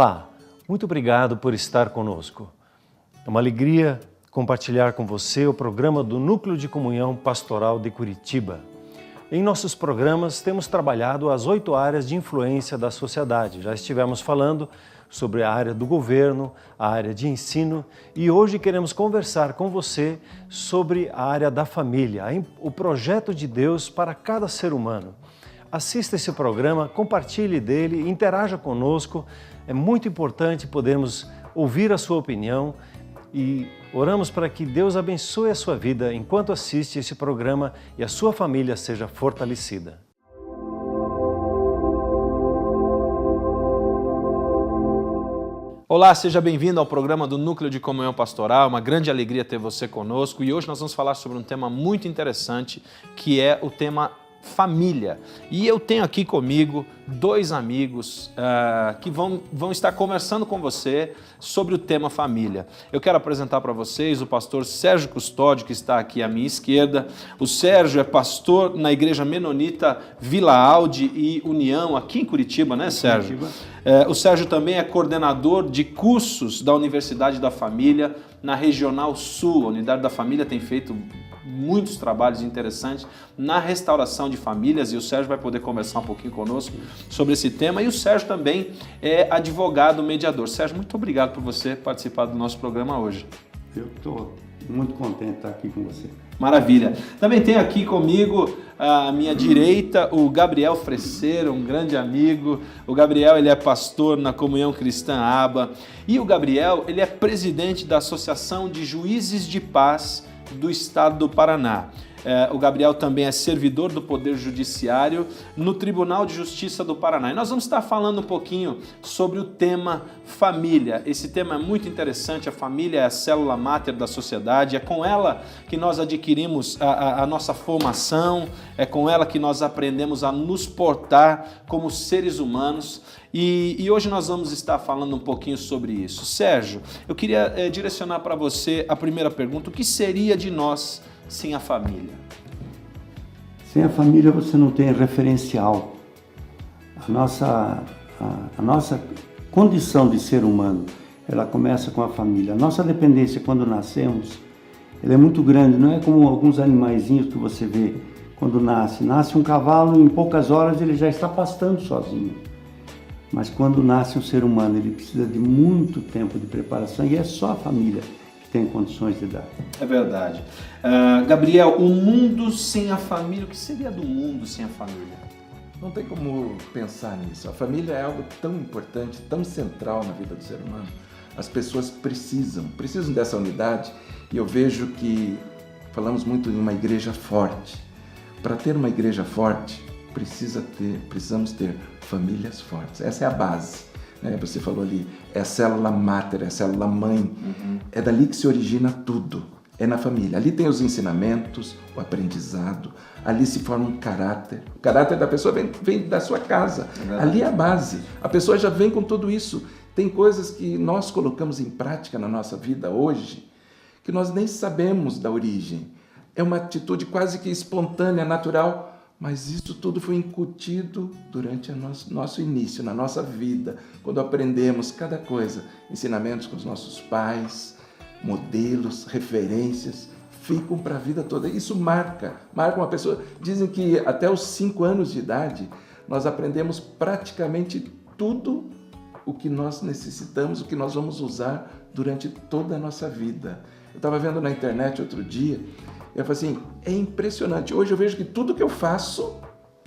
Olá, muito obrigado por estar conosco. É uma alegria compartilhar com você o programa do Núcleo de Comunhão Pastoral de Curitiba. Em nossos programas temos trabalhado as 8 áreas de influência da sociedade. Já estivemos falando sobre a área do governo, a área de ensino e hoje queremos conversar com você sobre a área da família, o projeto de Deus para cada ser humano. Assista esse programa, compartilhe dele, interaja conosco. É muito importante podermos ouvir a sua opinião e oramos para que Deus abençoe a sua vida enquanto assiste esse programa e a sua família seja fortalecida. Olá, seja bem-vindo ao programa do Núcleo de Comunhão Pastoral. Uma grande alegria ter você conosco e hoje nós vamos falar sobre um tema muito interessante, que é o tema família. E eu tenho aqui comigo 2 amigos que vão estar conversando com você sobre o tema família. Eu quero apresentar para vocês o pastor Sérgio Custódio, que está aqui à minha esquerda. O Sérgio é pastor na Igreja Menonita Vila Alde e União, aqui em Curitiba, né, Sérgio? O Sérgio também é coordenador de cursos da Universidade da Família na Regional Sul. A Unidade da Família tem feito muitos trabalhos interessantes na restauração de famílias e o Sérgio vai poder conversar um pouquinho conosco sobre esse tema. E o Sérgio também é advogado mediador. Sérgio, muito obrigado por você participar do nosso programa hoje. Eu estou muito contente de estar aqui com você. Maravilha. Também tem aqui comigo à minha direita o Gabriel Freseiro, um grande amigo. O Gabriel, ele é pastor na Comunhão Cristã Aba e o Gabriel, ele é presidente da Associação de Juízes de Paz do Estado do Paraná. O Gabriel também é servidor do Poder Judiciário no Tribunal de Justiça do Paraná. E nós vamos estar falando um pouquinho sobre o tema família. Esse tema é muito interessante, a família é a célula máter da sociedade, é com ela que nós adquirimos a nossa formação, é com ela que nós aprendemos a nos portar como seres humanos. E hoje nós vamos estar falando um pouquinho sobre isso. Sérgio, eu queria direcionar para você a primeira pergunta: o que seria de nós sem a família? Sem a família você não tem referencial. A nossa condição de ser humano, ela começa com a família. A nossa dependência quando nascemos, ela é muito grande. Não é como alguns animaizinhos que você vê quando nasce. Nasce um cavalo, em poucas horas ele já está pastando sozinho. Mas quando nasce um ser humano, ele precisa de muito tempo de preparação e é só a família que tem condições de dar. É verdade. Gabriel, o mundo sem a família, o que seria do mundo sem a família? Não tem como pensar nisso. A família é algo tão importante, tão central na vida do ser humano. As pessoas precisam dessa unidade e eu vejo que falamos muito em uma igreja forte. Para ter uma igreja forte, precisamos ter famílias fortes. Essa é a base. Né? Você falou ali, é a célula máter, é a célula mãe. Uhum. É dali que se origina tudo. É na família. Ali tem os ensinamentos, o aprendizado. Ali se forma um caráter. O caráter da pessoa vem da sua casa. Ali é a base. A pessoa já vem com tudo isso. Tem coisas que nós colocamos em prática na nossa vida hoje que nós nem sabemos da origem. É uma atitude quase que espontânea, natural. Mas isso tudo foi incutido durante o nosso início, na nossa vida, quando aprendemos cada coisa, ensinamentos com os nossos pais, modelos, referências, ficam para a vida toda. Isso marca uma pessoa. Dizem que até os 5 anos de idade, nós aprendemos praticamente tudo o que nós necessitamos, o que nós vamos usar durante toda a nossa vida. Eu estava vendo na internet outro dia, eu falei assim, é impressionante. Hoje eu vejo que tudo que eu faço,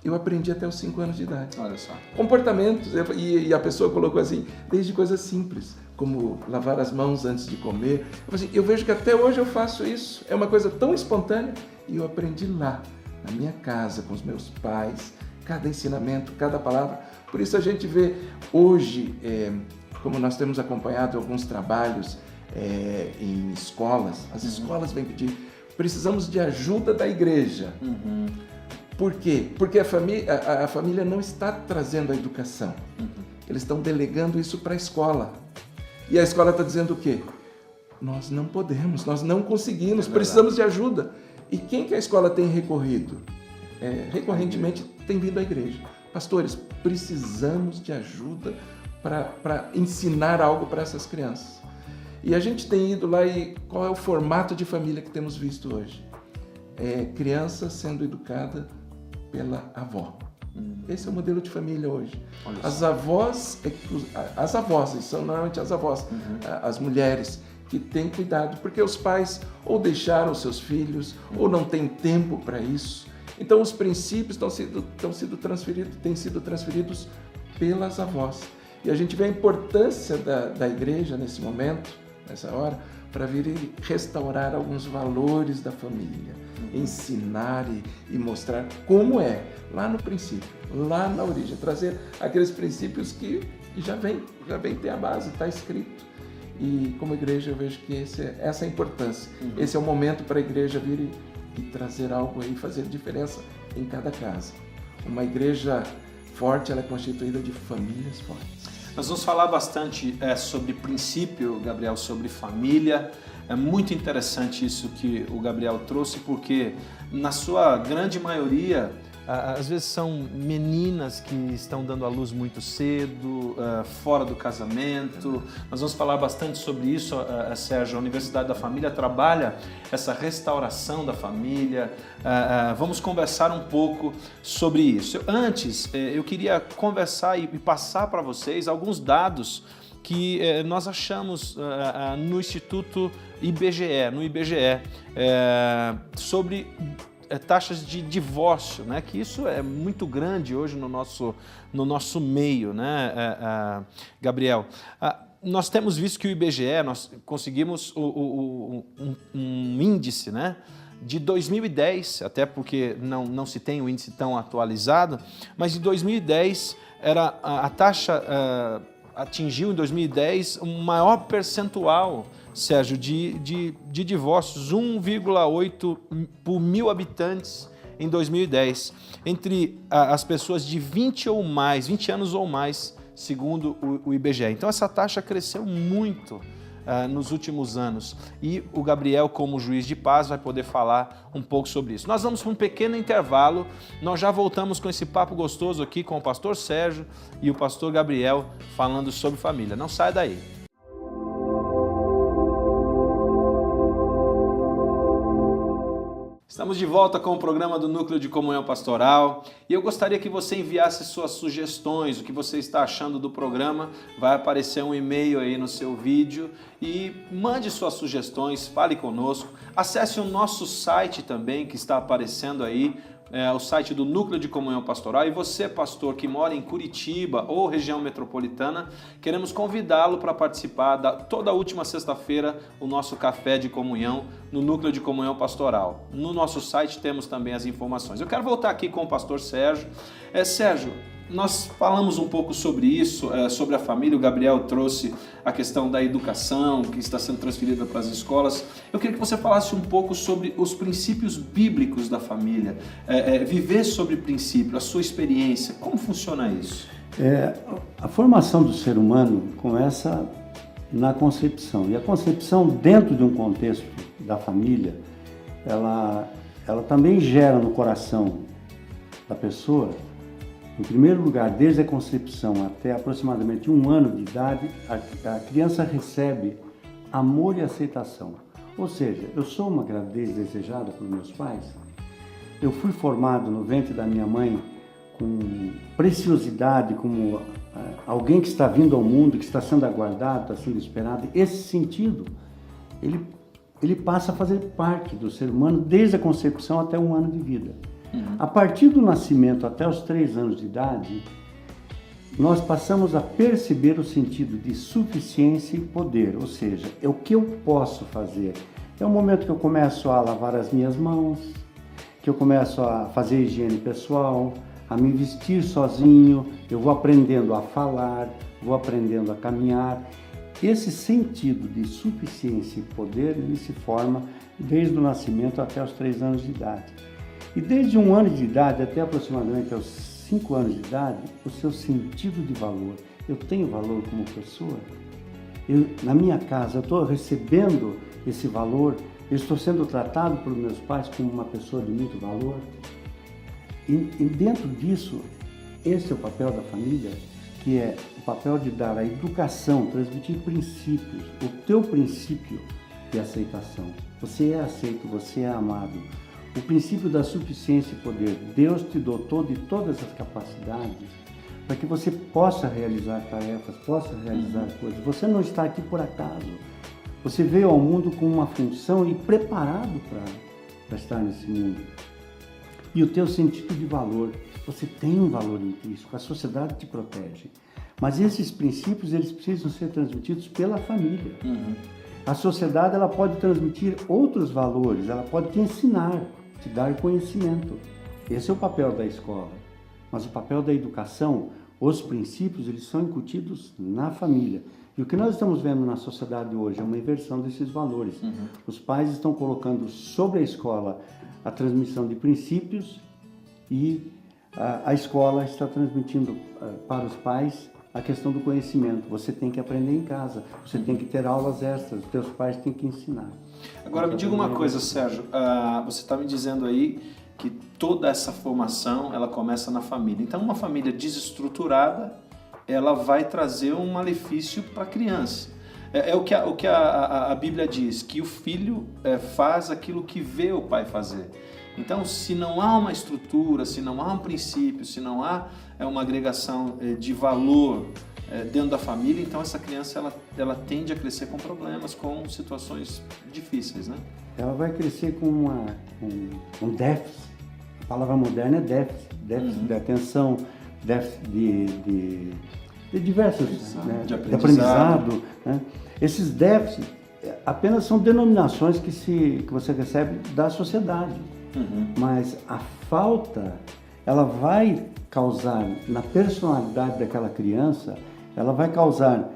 eu aprendi até os 5 anos de idade. Olha só. Comportamentos. E a pessoa colocou assim, desde coisas simples, como lavar as mãos antes de comer. Eu falei assim, eu vejo que até hoje eu faço isso. É uma coisa tão espontânea. E eu aprendi lá, na minha casa, com os meus pais, cada ensinamento, cada palavra. Por isso a gente vê hoje, como nós temos acompanhado alguns trabalhos em escolas, as escolas vêm pedir, precisamos de ajuda da igreja. Uhum. Por quê? Porque a família não está trazendo a educação. Uhum. Eles estão delegando isso para a escola. E a escola está dizendo o quê? Nós não podemos, nós não conseguimos, precisamos de ajuda. E quem que a escola tem recorrido? Recorrentemente tem vindo à igreja. Pastores, precisamos de ajuda para ensinar algo para essas crianças. E a gente tem ido lá e qual é o formato de família que temos visto hoje? É criança sendo educada pela avó. Esse é o modelo de família hoje. As avós, são normalmente as avós, as mulheres que têm cuidado, porque os pais ou deixaram seus filhos ou não têm tempo para isso. Então os princípios têm sido transferidos pelas avós. E a gente vê a importância da igreja nesse momento, nessa hora, para vir e restaurar alguns valores da família, ensinar e mostrar como é, lá no princípio, lá na origem, trazer aqueles princípios que já vem ter a base, está escrito. E como igreja eu vejo que essa é a importância, esse é o momento para a igreja vir e trazer algo aí, fazer diferença em cada casa. Uma igreja forte, ela é constituída de famílias fortes. Nós vamos falar bastante sobre princípio, Gabriel, sobre família. É muito interessante isso que o Gabriel trouxe, porque na sua grande maioria, às vezes são meninas que estão dando à luz muito cedo, fora do casamento. Nós vamos falar bastante sobre isso, Sérgio. A Universidade da Família trabalha essa restauração da família. Vamos conversar um pouco sobre isso. Antes, eu queria conversar e passar para vocês alguns dados que nós achamos no Instituto IBGE, sobre taxas de divórcio, né? Que isso é muito grande hoje no nosso meio, né, Gabriel? Nós temos visto que o IBGE, nós conseguimos um índice, né, de 2010, até porque não se tem o índice tão atualizado, mas de 2010 a taxa atingiu em 2010 um maior percentual, Sérgio, de divórcios, 1,8 por 1.000 habitantes em 2010, entre as pessoas de 20 anos ou mais, segundo o IBGE. Então essa taxa cresceu muito nos últimos anos e o Gabriel, como juiz de paz, vai poder falar um pouco sobre isso. Nós vamos para um pequeno intervalo, nós já voltamos com esse papo gostoso aqui com o pastor Sérgio e o pastor Gabriel falando sobre família. Não sai daí. Estamos de volta com o programa do Núcleo de Comunhão Pastoral e eu gostaria que você enviasse suas sugestões, o que você está achando do programa. Vai aparecer um e-mail aí no seu vídeo e mande suas sugestões, fale conosco. Acesse o nosso site também que está aparecendo aí, o site do Núcleo de Comunhão Pastoral. E você, pastor, que mora em Curitiba ou região metropolitana, queremos convidá-lo para participar toda última sexta-feira o nosso café de comunhão no Núcleo de Comunhão Pastoral. No nosso site temos também as informações. Eu quero voltar aqui com o pastor Sérgio. Sérgio, nós falamos um pouco sobre isso, sobre a família. O Gabriel trouxe a questão da educação que está sendo transferida para as escolas. Eu queria que você falasse um pouco sobre os princípios bíblicos da família, viver sobre princípio, a sua experiência. Como funciona isso? A formação do ser humano começa na concepção. E a concepção, dentro de um contexto da família, ela também gera no coração da pessoa. Em primeiro lugar, desde a concepção até aproximadamente 1 ano de idade, a criança recebe amor e aceitação. Ou seja, eu sou uma gravidez desejada por meus pais, eu fui formado no ventre da minha mãe com preciosidade, como alguém que está vindo ao mundo, que está sendo aguardado, está sendo esperado. Esse sentido, ele passa a fazer parte do ser humano desde a concepção até 1 ano de vida. A partir do nascimento até os 3 anos de idade, nós passamos a perceber o sentido de suficiência e poder, ou seja, é o que eu posso fazer. É o momento que eu começo a lavar as minhas mãos, que eu começo a fazer higiene pessoal, a me vestir sozinho, eu vou aprendendo a falar, vou aprendendo a caminhar. Esse sentido de suficiência e poder, ele se forma desde o nascimento até os 3 anos de idade. E desde 1 ano de idade até aproximadamente aos 5 anos de idade, o seu sentido de valor. Eu tenho valor como pessoa? Na minha casa, eu estou recebendo esse valor? Eu estou sendo tratado por meus pais como uma pessoa de muito valor? E dentro disso, esse é o papel da família, que é o papel de dar a educação, transmitir princípios. O teu princípio de aceitação. Você é aceito, você é amado. O princípio da suficiência e poder. Deus te dotou de todas as capacidades para que você possa realizar tarefas, possa realizar coisas. Você não está aqui por acaso. Você veio ao mundo com uma função e preparado para estar nesse mundo. E o teu sentido de valor. Você tem um valor intrínseco, a sociedade te protege. Mas esses princípios, eles precisam ser transmitidos pela família. A sociedade, ela pode transmitir outros valores, ela pode te ensinar, te dar conhecimento. Esse é o papel da escola. Mas o papel da educação, os princípios, eles são incutidos na família. E o que nós estamos vendo na sociedade hoje é uma inversão desses valores. Os pais estão colocando sobre a escola a transmissão de princípios e a escola está transmitindo para os pais a questão do conhecimento. Você tem que aprender em casa, você tem que ter aulas extras, os teus pais têm que ensinar. Agora me diga uma coisa, Sérgio, você está me dizendo aí que toda essa formação ela começa na família. Então uma família desestruturada, ela vai trazer um malefício para a criança. É o que a Bíblia diz, que o filho faz aquilo que vê o pai fazer. Então, se não há uma estrutura, se não há um princípio, se não há uma agregação de valor dentro da família, então essa criança ela tende a crescer com problemas, com situações difíceis, né? Ela vai crescer com um déficit. A palavra moderna é déficit. Déficit de atenção, déficit de diversos, né? De aprendizado. Né? Esses déficits apenas são denominações que você recebe da sociedade. Mas a falta, ela vai causar na personalidade daquela criança, ela vai causar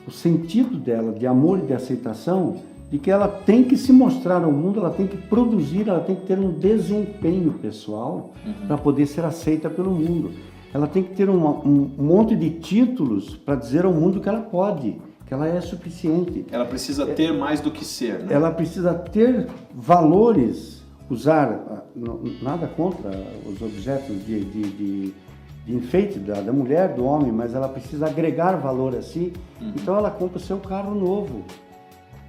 o sentido dela de amor e de aceitação, de que ela tem que se mostrar ao mundo, ela tem que produzir, ela tem que ter um desempenho pessoal para poder ser aceita pelo mundo. Ela tem que ter um monte de títulos para dizer ao mundo que ela pode, que ela é suficiente. Ela precisa ter mais do que ser, né? Ela precisa ter valores, usar, nada contra os objetos de enfeite da mulher, do homem, mas ela precisa agregar valor a si. Então ela compra o seu carro novo.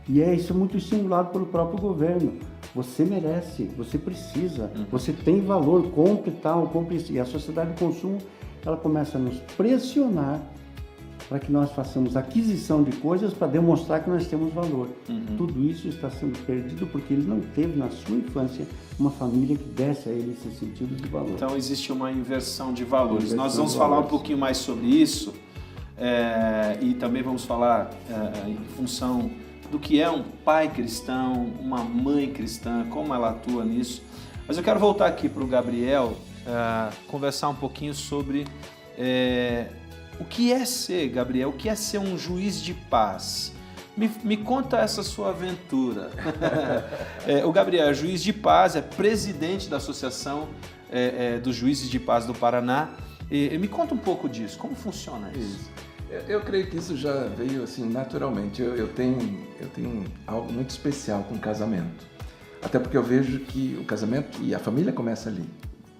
E isso é muito estimulado pelo próprio governo. Você merece, você precisa, você tem valor, compre tal, compre isso. E a sociedade de consumo, ela começa a nos pressionar para que nós façamos aquisição de coisas para demonstrar que nós temos valor. Tudo isso está sendo perdido porque ele não teve na sua infância uma família que desse a ele esse sentido de valor. Então existe uma inversão de valores. Nós vamos falar um pouquinho mais sobre isso e também vamos falar em função do que é um pai cristão, uma mãe cristã, como ela atua nisso. Mas eu quero voltar aqui para o Gabriel, conversar um pouquinho sobre o que é ser, Gabriel, o que é ser um juiz de paz. Me conta essa sua aventura. O Gabriel é juiz de paz, é presidente da Associação dos Juízes de Paz do Paraná. Me conta um pouco disso, como funciona isso? Eu creio que isso já veio assim naturalmente. Eu tenho algo muito especial com o casamento. Até porque eu vejo que o casamento e a família começa ali.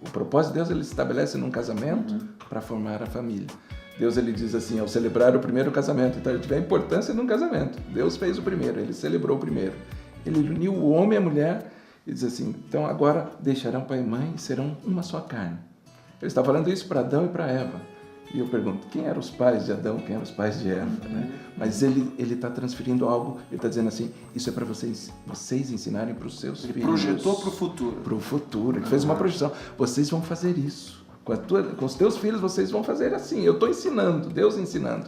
O propósito de Deus, ele estabelece num casamento para formar a família. Deus, ele diz assim, ao celebrar o primeiro casamento, então ele tiver importância num casamento. Deus fez o primeiro, ele celebrou o primeiro. Ele uniu o homem e a mulher e diz assim, então agora deixarão pai e mãe e serão uma só carne. Ele está falando isso para Adão e para Eva. E eu pergunto, quem eram os pais de Adão, quem eram os pais de Eva? Né? Mas ele está transferindo algo, ele está dizendo assim, isso é para vocês ensinarem para os seus filhos. Ele projetou para o futuro. Para o futuro, ele fez uma projeção. Vocês vão fazer isso. Com os teus filhos vocês vão fazer assim. Eu estou ensinando, Deus ensinando.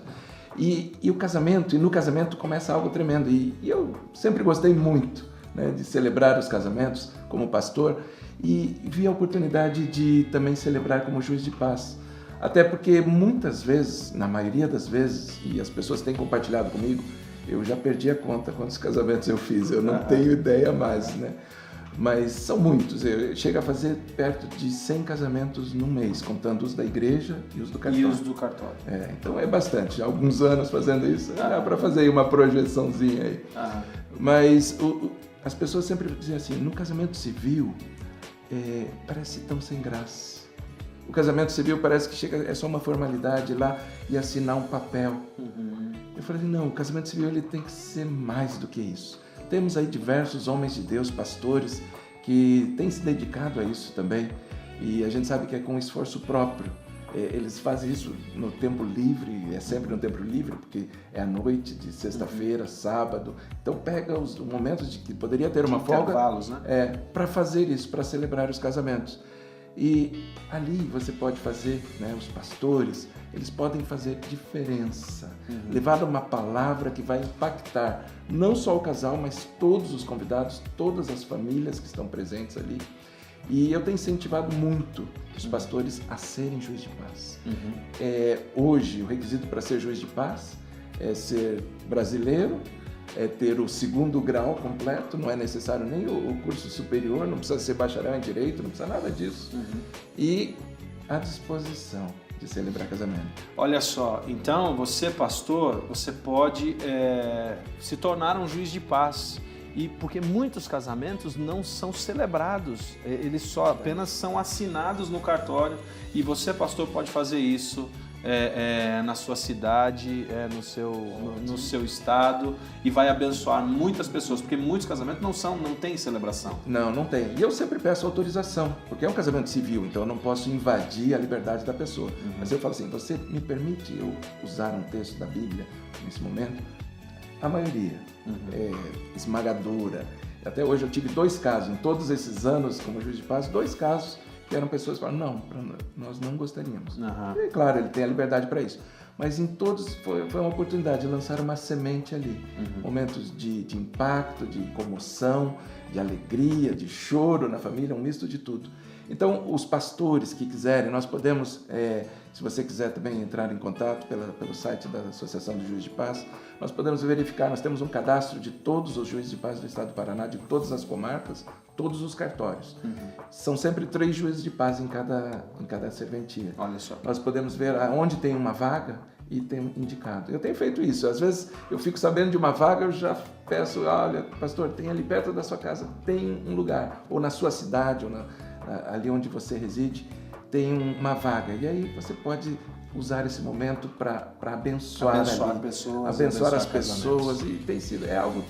E o casamento, e no casamento começa algo tremendo. E eu sempre gostei muito, né, de celebrar os casamentos como pastor e vi a oportunidade de também celebrar como juiz de paz. Até porque muitas vezes, na maioria das vezes, e as pessoas têm compartilhado comigo, eu já perdi a conta quantos casamentos eu fiz, eu não tenho ideia mais, né? Mas são muitos, eu chego a fazer perto de 100 casamentos num mês, contando os da igreja e os do cartório. E os do cartório. Então é bastante, já há alguns anos fazendo isso, dá para fazer uma projeçãozinha aí. Mas as pessoas sempre dizem assim, no casamento civil, parece tão sem graça. O casamento civil parece que chega, é só uma formalidade lá e assinar um papel. Eu falei, não, o casamento civil ele tem que ser mais do que isso. Temos aí diversos homens de Deus, pastores, que têm se dedicado a isso também. E a gente sabe que é com esforço próprio. Eles fazem isso no tempo livre, é sempre no tempo livre, porque é à noite, de sexta-feira, sábado. Então pega os momentos de que poderia ter uma folga, né? Para fazer isso, para celebrar os casamentos. E ali você pode fazer, né, os pastores, eles podem fazer diferença, levar uma palavra que vai impactar não só o casal, mas todos os convidados, todas as famílias que estão presentes ali. E eu tenho incentivado muito os pastores a serem juiz de paz. Hoje, o requisito para ser juiz de paz é ser brasileiro, é ter o 2º grau completo, não é necessário nem o curso superior, não precisa ser bacharel em direito, não precisa nada disso. E a disposição de celebrar casamento. Olha só, então você, pastor, você pode se tornar um juiz de paz. E porque muitos casamentos não são celebrados, eles só apenas são assinados no cartório. E você, pastor, pode fazer isso na sua cidade, no seu estado, e vai abençoar muitas pessoas, porque muitos casamentos não têm celebração. Não tem. E eu sempre peço autorização, porque é um casamento civil, então eu não posso invadir a liberdade da pessoa. Mas eu falo assim, você me permite eu usar um texto da Bíblia nesse momento? A maioria é esmagadora. Até hoje eu tive 2 casos, em todos esses anos como juiz de paz, 2 casos que eram pessoas que falaram, não, nós não gostaríamos. E claro, ele tem a liberdade para isso. Mas em todos foi uma oportunidade de lançar uma semente ali. Momentos de impacto, de comoção, de alegria, de choro na família, um misto de tudo. Então, os pastores que quiserem, nós podemos, se você quiser também entrar em contato pelo site da Associação de Juízes de Paz, nós podemos verificar, nós temos um cadastro de todos os juízes de paz do estado do Paraná, de todas as comarcas, todos os cartórios. São sempre 3 juízes de paz em cada serventia. Olha só. Nós podemos ver onde tem uma vaga e tem indicado. Eu tenho feito isso. Às vezes eu fico sabendo de uma vaga, eu já peço, olha, pastor, tem ali perto da sua casa, tem um lugar, ou na sua cidade, ou ali onde você reside, tem uma vaga. E aí você pode usar esse momento para abençoar as pessoas. E tem sido, algo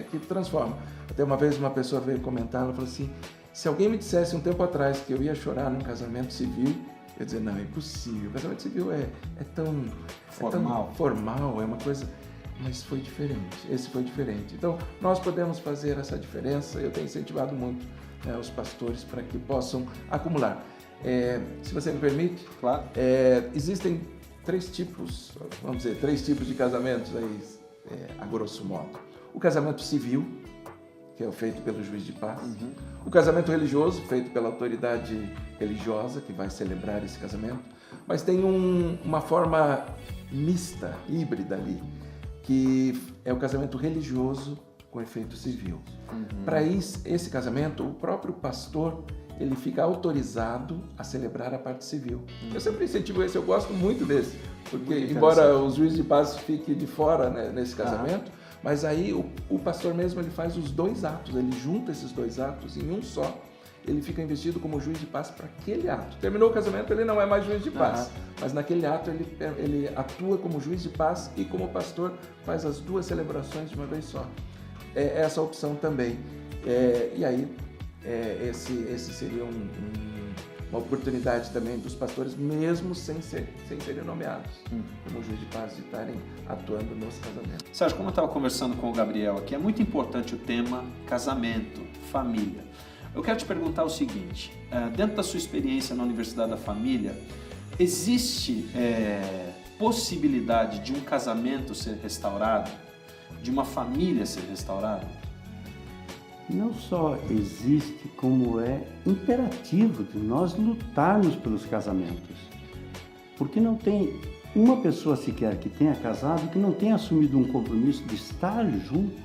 que transforma. Até uma vez uma pessoa veio comentar, ela falou assim, se alguém me dissesse um tempo atrás que eu ia chorar num casamento civil, eu ia dizer, não, é impossível. O casamento civil é tão formal, é uma coisa... Mas foi diferente, esse foi diferente. Então, nós podemos fazer essa diferença. Eu tenho incentivado muito os pastores para que possam acumular. Se você me permite, claro. Existem 3 tipos, vamos dizer, 3 tipos de casamentos aí, a grosso modo. O casamento civil, que é o feito pelo juiz de paz. O casamento religioso, feito pela autoridade religiosa, que vai celebrar esse casamento. Mas tem uma forma mista, híbrida ali, que é o casamento religioso com efeito civil. Para esse casamento, o próprio pastor ele fica autorizado a celebrar a parte civil. Eu sempre incentivo esse, eu gosto muito desse, porque embora o juiz de paz fique de fora, né, nesse casamento, mas aí o pastor mesmo ele faz os 2 atos, ele junta esses 2 atos em um só. Ele fica investido como juiz de paz para aquele ato. Terminou o casamento, ele não é mais juiz de paz, mas naquele ato ele atua como juiz de paz e como pastor faz as 2 celebrações de uma vez só. É essa opção também. E aí, esse seria uma oportunidade também dos pastores, mesmo sem serem nomeados como juiz de paz, de estarem atuando nos casamentos. Sérgio, como eu estava conversando com o Gabriel aqui, é muito importante o tema casamento, família. Eu quero te perguntar o seguinte, dentro da sua experiência na Universidade da Família, existe possibilidade de um casamento ser restaurado, de uma família ser restaurada? Não só existe, como é imperativo de nós lutarmos pelos casamentos. Porque não tem uma pessoa sequer que tenha casado que não tenha assumido um compromisso de estar junto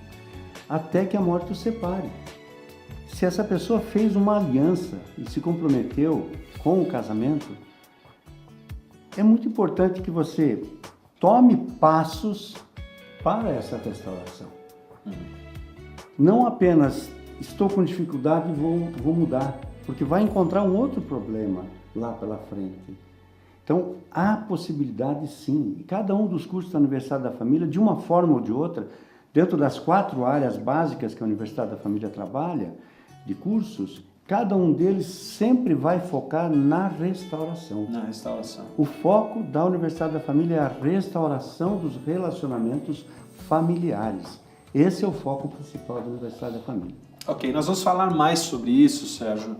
até que a morte os separe. Se essa pessoa fez uma aliança e se comprometeu com o casamento, é muito importante que você tome passos para essa restauração. Não apenas estou com dificuldade e vou mudar. porque vai encontrar um outro problema lá pela frente. Então, há possibilidade sim. Cada um dos cursos da Universidade da Família, de uma forma ou de outra, dentro das 4 áreas básicas que a Universidade da Família trabalha, de cursos, cada um deles sempre vai focar na restauração. Na restauração. O foco da Universidade da Família é a restauração dos relacionamentos familiares. Esse é o foco principal da Universidade da Família. Ok, nós vamos falar mais sobre isso, Sérgio.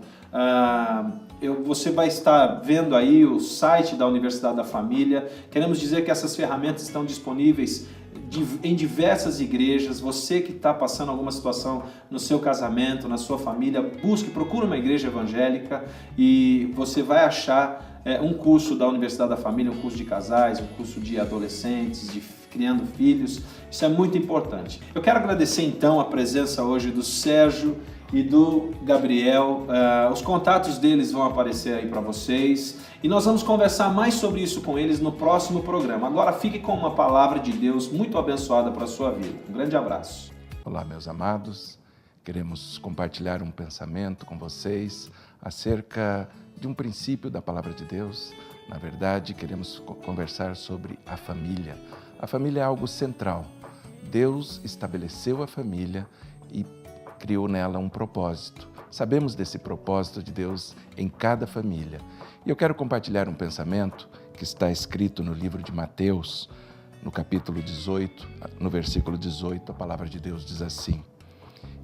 Você vai estar vendo aí o site da Universidade da Família. Queremos dizer que essas ferramentas estão disponíveis em diversas igrejas. Você que está passando alguma situação no seu casamento, na sua família, procure uma igreja evangélica e você vai achar um curso da Universidade da Família, um curso de casais, um curso de adolescentes, de criando filhos. Isso é muito importante. Eu quero agradecer então a presença hoje do Sérgio e do Gabriel. Os contatos deles vão aparecer aí para vocês e nós vamos conversar mais sobre isso com eles no próximo programa. Agora fique com uma palavra de Deus muito abençoada para a sua vida. Um grande abraço. Olá, meus amados. Queremos compartilhar um pensamento com vocês acerca de um princípio da Palavra de Deus. Na verdade, queremos conversar sobre a família. A família é algo central. Deus estabeleceu a família e criou nela um propósito. Sabemos desse propósito de Deus em cada família. E eu quero compartilhar um pensamento que está escrito no livro de Mateus, no capítulo 18, no versículo 18, a palavra de Deus diz assim: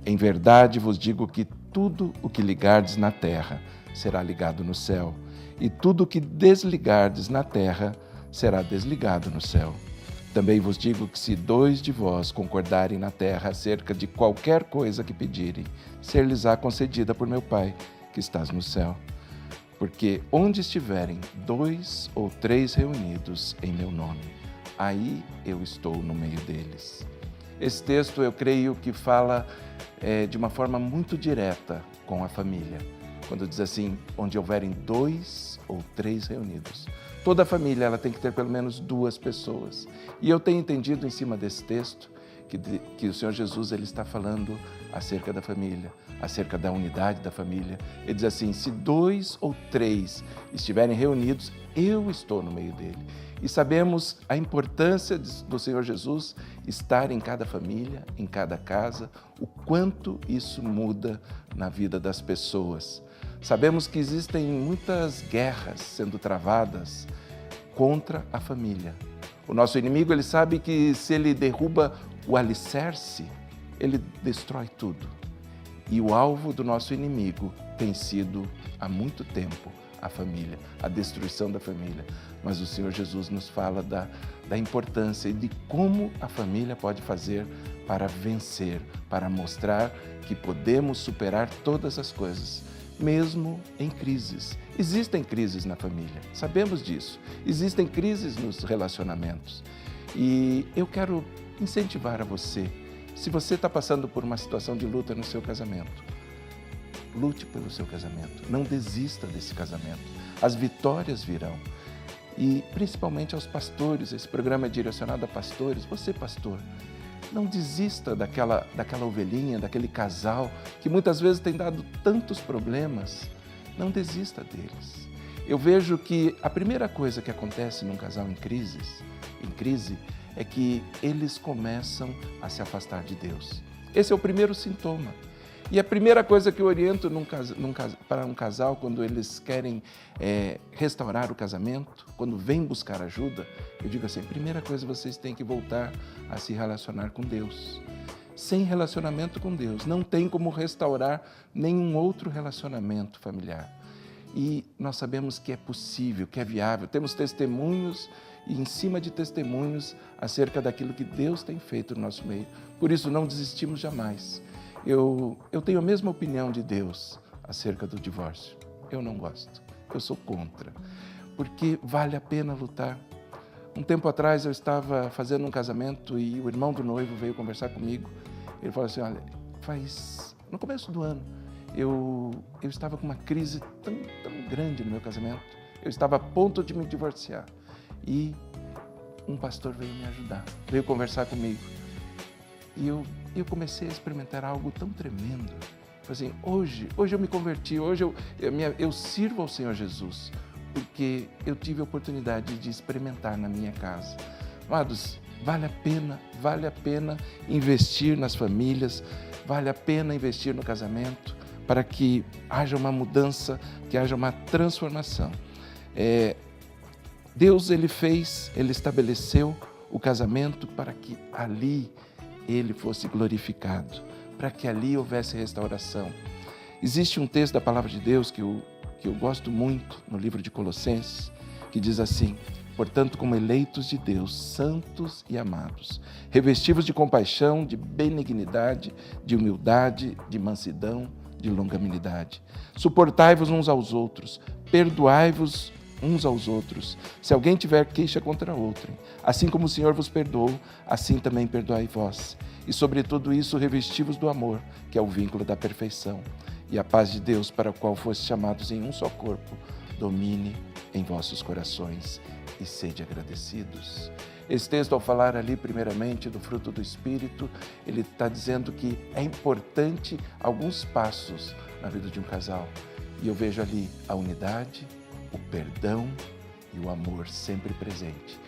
Em verdade vos digo que tudo o que ligardes na terra será ligado no céu, e tudo o que desligardes na terra será desligado no céu. Também vos digo que se 2 de vós concordarem na terra acerca de qualquer coisa que pedirem, ser-lhes-á concedida por meu Pai, que estás no céu. Porque onde estiverem 2 ou 3 reunidos em meu nome, aí eu estou no meio deles. Esse texto, eu creio que fala de uma forma muito direta com a família. Quando diz assim, onde houverem 2 ou 3 reunidos. Toda a família ela tem que ter pelo menos 2 pessoas. E eu tenho entendido em cima desse texto que o Senhor Jesus ele está falando acerca da família, acerca da unidade da família. Ele diz assim, se 2 ou 3 estiverem reunidos, eu estou no meio dele. E sabemos a importância do Senhor Jesus estar em cada família, em cada casa, o quanto isso muda na vida das pessoas. Sabemos que existem muitas guerras sendo travadas contra a família. O nosso inimigo, ele sabe que se ele derruba o alicerce, ele destrói tudo. E o alvo do nosso inimigo tem sido, há muito tempo, a família, a destruição da família. Mas o Senhor Jesus nos fala da importância e de como a família pode fazer para vencer, para mostrar que podemos superar todas as coisas, mesmo em crises. Existem crises na família, sabemos disso. Existem crises nos relacionamentos. E eu quero incentivar a você, se você está passando por uma situação de luta no seu casamento, lute pelo seu casamento, não desista desse casamento. As vitórias virão. E principalmente aos pastores, esse programa é direcionado a pastores. Você, pastor, não desista daquela ovelhinha, daquele casal que muitas vezes tem dado tantos problemas. Não desista deles. Eu vejo que a primeira coisa que acontece num casal em crise, é que eles começam a se afastar de Deus. Esse é o primeiro sintoma. E a primeira coisa que eu oriento para um casal, quando eles querem restaurar o casamento, quando vêm buscar ajuda, eu digo assim, primeira coisa, vocês têm que voltar a se relacionar com Deus. Sem relacionamento com Deus, não tem como restaurar nenhum outro relacionamento familiar. E nós sabemos que é possível, que é viável, temos testemunhos e em cima de testemunhos acerca daquilo que Deus tem feito no nosso meio. Por isso, não desistimos jamais. Eu tenho a mesma opinião de Deus acerca do divórcio. Eu não gosto, eu sou contra, porque vale a pena lutar. Um tempo atrás eu estava fazendo um casamento e o irmão do noivo veio conversar comigo. Ele falou assim, olha, no começo do ano, eu estava com uma crise tão grande no meu casamento. Eu estava a ponto de me divorciar. E um pastor veio me ajudar, veio conversar comigo. E eu comecei a experimentar algo tão tremendo. Assim, hoje eu me converti, hoje eu sirvo ao Senhor Jesus, porque eu tive a oportunidade de experimentar na minha casa. Amados, vale a pena investir nas famílias, vale a pena investir no casamento, para que haja uma mudança, que haja uma transformação. Deus, Ele estabeleceu o casamento para que ali Ele fosse glorificado, para que ali houvesse restauração. Existe um texto da Palavra de Deus que eu gosto muito, no livro de Colossenses, que diz assim: portanto, como eleitos de Deus, santos e amados, revestivos de compaixão, de benignidade, de humildade, de mansidão, de longanimidade. Suportai-vos uns aos outros, perdoai-vos uns aos outros, se alguém tiver queixa contra outro. Assim como o Senhor vos perdoou, assim também perdoai vós. E sobre tudo isso revesti-vos do amor, que é o vínculo da perfeição. E a paz de Deus, para a qual fostes chamados em um só corpo, domine em vossos corações e sede agradecidos. Esse texto, ao falar ali primeiramente do fruto do Espírito, ele está dizendo que é importante alguns passos na vida de um casal. E eu vejo ali a unidade, o perdão e o amor sempre presente.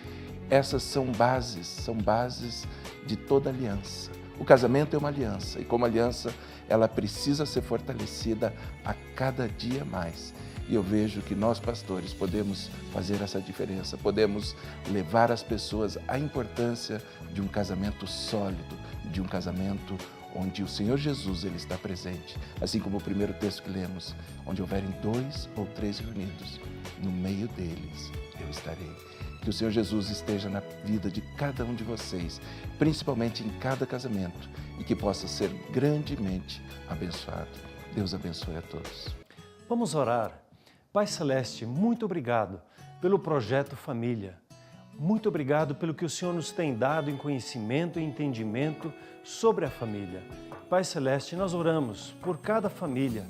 Essas são bases de toda aliança. O casamento é uma aliança e como aliança ela precisa ser fortalecida a cada dia mais. E eu vejo que nós, pastores, podemos fazer essa diferença, podemos levar as pessoas à importância de um casamento sólido, de um casamento onde o Senhor Jesus ele está presente. Assim como o primeiro texto que lemos, onde houverem 2 ou 3 reunidos, no meio deles eu estarei. Que o Senhor Jesus esteja na vida de cada um de vocês, principalmente em cada casamento, e que possa ser grandemente abençoado. Deus abençoe a todos. Vamos orar. Pai Celeste, muito obrigado pelo projeto Família. Muito obrigado pelo que o Senhor nos tem dado em conhecimento e entendimento sobre a família. Pai Celeste, nós oramos por cada família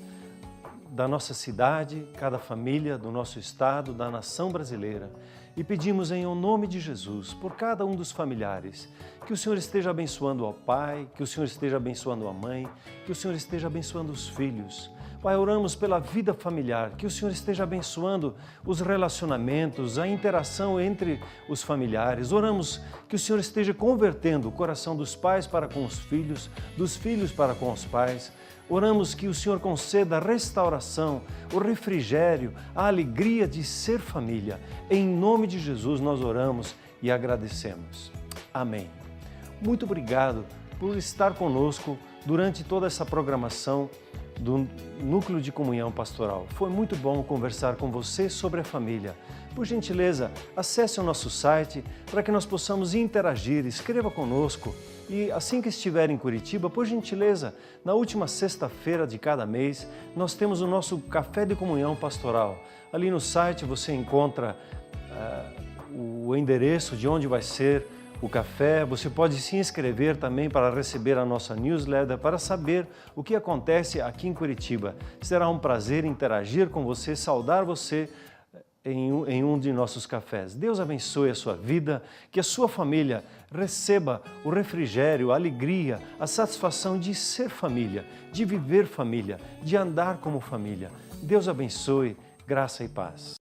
da nossa cidade, cada família do nosso estado, da nação brasileira. E pedimos em nome de Jesus, por cada um dos familiares, que o Senhor esteja abençoando ao pai, que o Senhor esteja abençoando a mãe, que o Senhor esteja abençoando os filhos. Pai, oramos pela vida familiar, que o Senhor esteja abençoando os relacionamentos, a interação entre os familiares. Oramos que o Senhor esteja convertendo o coração dos pais para com os filhos, dos filhos para com os pais. Oramos que o Senhor conceda a restauração, o refrigério, a alegria de ser família. Em nome de Jesus nós oramos e agradecemos. Amém. Muito obrigado por estar conosco durante toda essa programação do Núcleo de Comunhão Pastoral. Foi muito bom conversar com você sobre a família. Por gentileza, acesse o nosso site para que nós possamos interagir, escreva conosco. E assim que estiver em Curitiba, por gentileza, na última sexta-feira de cada mês, nós temos o nosso Café de Comunhão Pastoral. Ali no site você encontra o endereço de onde vai ser o café. Você pode se inscrever também para receber a nossa newsletter, para saber o que acontece aqui em Curitiba. Será um prazer interagir com você, saudar você em um de nossos cafés. Deus abençoe a sua vida, que a sua família receba o refrigério, a alegria, a satisfação de ser família, de viver família, de andar como família. Deus abençoe, graça e paz.